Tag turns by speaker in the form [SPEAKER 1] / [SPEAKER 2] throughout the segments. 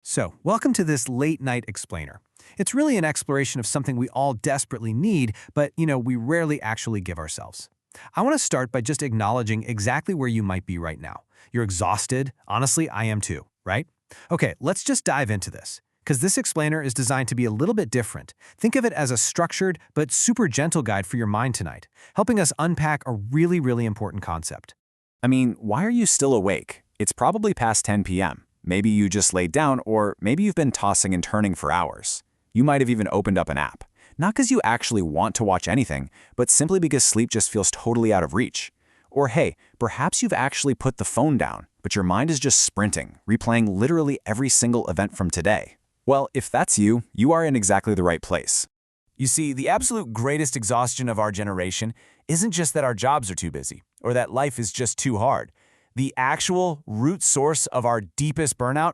[SPEAKER 1] So, welcome to this late night explainer. It's really an exploration of something we all desperately need, but we rarely actually give ourselves. I want to start by just acknowledging exactly where you might be right now. You're exhausted. Honestly, I am too, right? Okay, let's just dive into this. Because this explainer is designed to be a little bit different. Think of it as a structured but super gentle guide for your mind tonight, helping us unpack a really important concept.
[SPEAKER 2] I mean, why are you still awake? It's probably past 10 p.m. Maybe you just laid down, or maybe you've been tossing and turning for hours. You might have even opened up an app. Not because you actually want to watch anything, but simply because sleep just feels totally out of reach. Or hey, perhaps you've actually put the phone down, but your mind is just sprinting, replaying literally every single event from today. Well, if that's you, you are in exactly the right place.
[SPEAKER 3] You see, the absolute greatest exhaustion of our generation isn't just that our jobs are too busy, or that life is just too hard. The actual root source of our deepest burnout,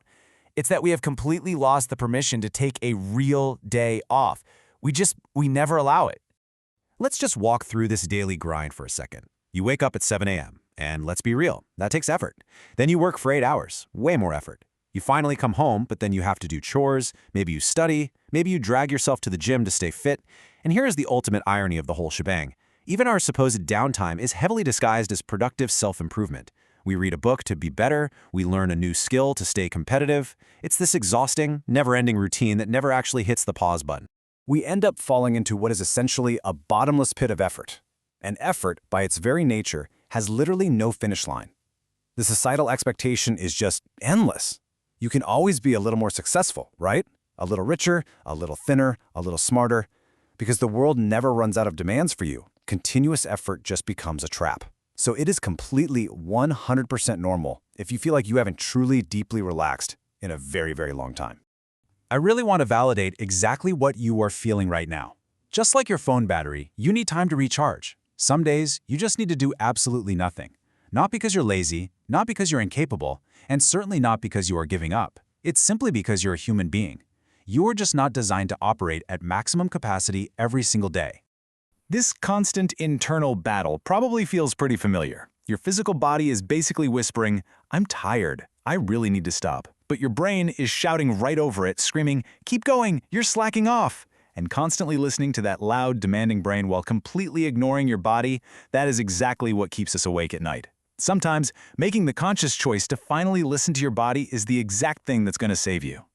[SPEAKER 3] it's that we have completely lost the permission to take a real day off. We never allow it.
[SPEAKER 4] Let's just walk through this daily grind for a second. You wake up at 7 a.m., and let's be real, that takes effort. Then you work for 8 hours, way more effort. You finally come home, but then you have to do chores, maybe you study, maybe you drag yourself to the gym to stay fit. And here is the ultimate irony of the whole shebang. Even our supposed downtime is heavily disguised as productive self-improvement. We read a book to be better, we learn a new skill to stay competitive. It's this exhausting, never-ending routine that never actually hits the pause button.
[SPEAKER 2] We end up falling into what is essentially a bottomless pit of effort. And effort, by its very nature, has literally no finish line. The societal expectation is just endless. You can always be a little more successful, right? A little richer, a little thinner, a little smarter. Because the world never runs out of demands for you. Continuous effort just becomes a trap. So it is completely 100% normal if you feel like you haven't truly deeply relaxed in a very long time.
[SPEAKER 3] I really want to validate exactly what you are feeling right now. Just like your phone battery, you need time to recharge. Some days, you just need to do absolutely nothing. Not because you're lazy, not because you're incapable, and certainly not because you are giving up. It's simply because you're a human being. You are just not designed to operate at maximum capacity every single day. This constant internal battle probably feels pretty familiar. Your physical body is basically whispering, "I'm tired. I really need to stop." But your brain is shouting right over it, screaming, "Keep going, you're slacking off." And constantly listening to that loud, demanding brain while completely ignoring your body, that is exactly what keeps us awake at night. Sometimes, making the conscious choice to finally listen to your body is the exact thing that's going to save you.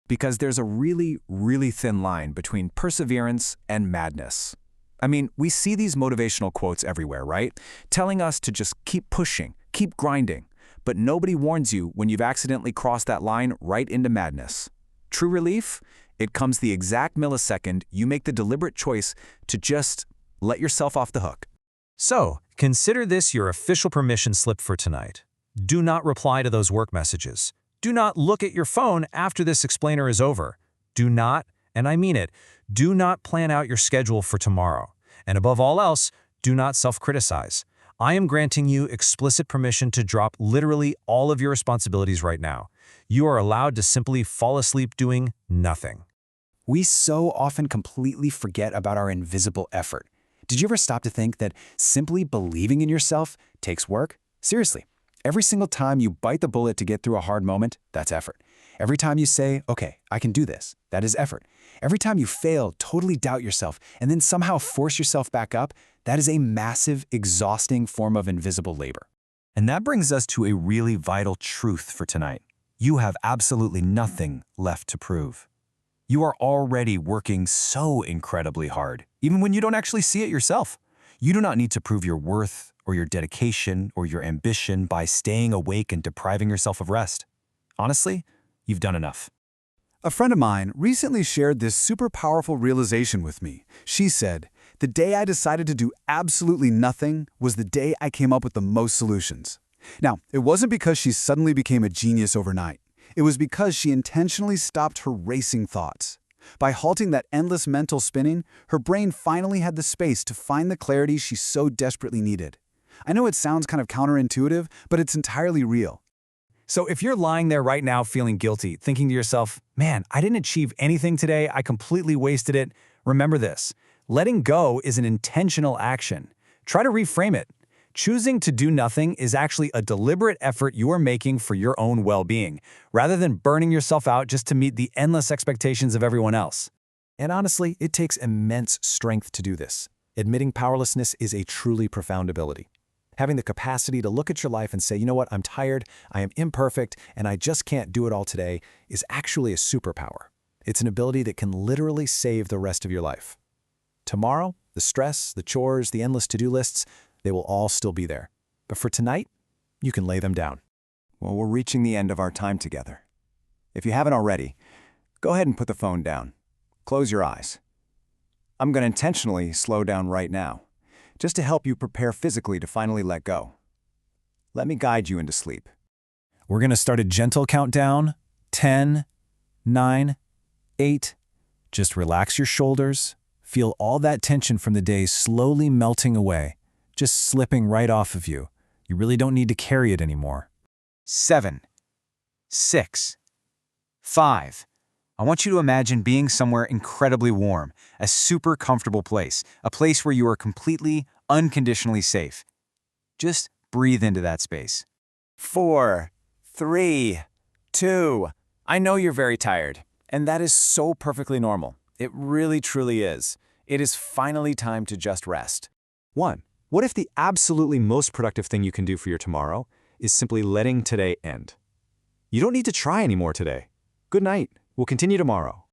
[SPEAKER 1] Because there's a really thin line between perseverance and madness. I mean, we see these motivational quotes everywhere, right? Telling us to just keep pushing, keep grinding. But nobody warns you when you've accidentally crossed that line right into madness. True relief? It comes the exact millisecond you make the deliberate choice to just let yourself off the hook.
[SPEAKER 5] So, consider this your official permission slip for tonight. Do not reply to those work messages. Do not look at your phone after this explainer is over. Do not, and I mean it, do not plan out your schedule for tomorrow. And above all else, do not self-criticize. I am granting you explicit permission to drop literally all of your responsibilities right now. You are allowed to simply fall asleep doing nothing.
[SPEAKER 2] We so often completely forget about our invisible effort. Did you ever stop to think that simply believing in yourself takes work? Seriously, every single time you bite the bullet to get through a hard moment, that's effort. Every time you say, "Okay, I can do this," that is effort. Every time you fail, totally doubt yourself, and then somehow force yourself back up, that is a massive, exhausting form of invisible labor.
[SPEAKER 1] And that brings us to a really vital truth for tonight. You have absolutely nothing left to prove. You are already working so incredibly hard, even when you don't actually see it yourself. You do not need to prove your worth or your dedication or your ambition by staying awake and depriving yourself of rest. Honestly, you've done enough.
[SPEAKER 6] A friend of mine recently shared this super powerful realization with me. She said, "The day I decided to do absolutely nothing was the day I came up with the most solutions." Now, it wasn't because she suddenly became a genius overnight. It was because she intentionally stopped her racing thoughts. By halting that endless mental spinning, her brain finally had the space to find the clarity she so desperately needed. I know it sounds kind of counterintuitive, but it's entirely real.
[SPEAKER 3] So if you're lying there right now feeling guilty, thinking to yourself, "Man, I didn't achieve anything today, I completely wasted it," remember this. Letting go is an intentional action. Try to reframe it.
[SPEAKER 1] Choosing to do nothing is actually a deliberate effort you are making for your own well-being, rather than burning yourself out just to meet the endless expectations of everyone else.
[SPEAKER 2] And honestly, it takes immense strength to do this. Admitting powerlessness is a truly profound ability. Having the capacity to look at your life and say, you know what, I'm tired, I am imperfect, and I just can't do it all today is actually a superpower. It's an ability that can literally save the rest of your life. Tomorrow, the stress, the chores, the endless to-do lists, they will all still be there. But for tonight, you can lay them down.
[SPEAKER 7] Well, we're reaching the end of our time together. If you haven't already, go ahead and put the phone down. Close your eyes. I'm going to intentionally slow down right now, just to help you prepare physically to finally let go. Let me guide you into sleep.
[SPEAKER 1] We're going to start a gentle countdown. 10, 9, 8. Just relax your shoulders. Feel all that tension from the day slowly melting away, just slipping right off of you. You really don't need to carry it anymore.
[SPEAKER 3] 7, 6, 5. I want you to imagine being somewhere incredibly warm, a super comfortable place, a place where you are completely, unconditionally safe. Just breathe into that space.
[SPEAKER 7] 4, 3, 2. I know you're very tired, and that is so perfectly normal. It really, truly is. It is finally time to just rest.
[SPEAKER 2] 1. What if the absolutely most productive thing you can do for your tomorrow is simply letting today end? You don't need to try anymore today. Good night. We'll continue tomorrow.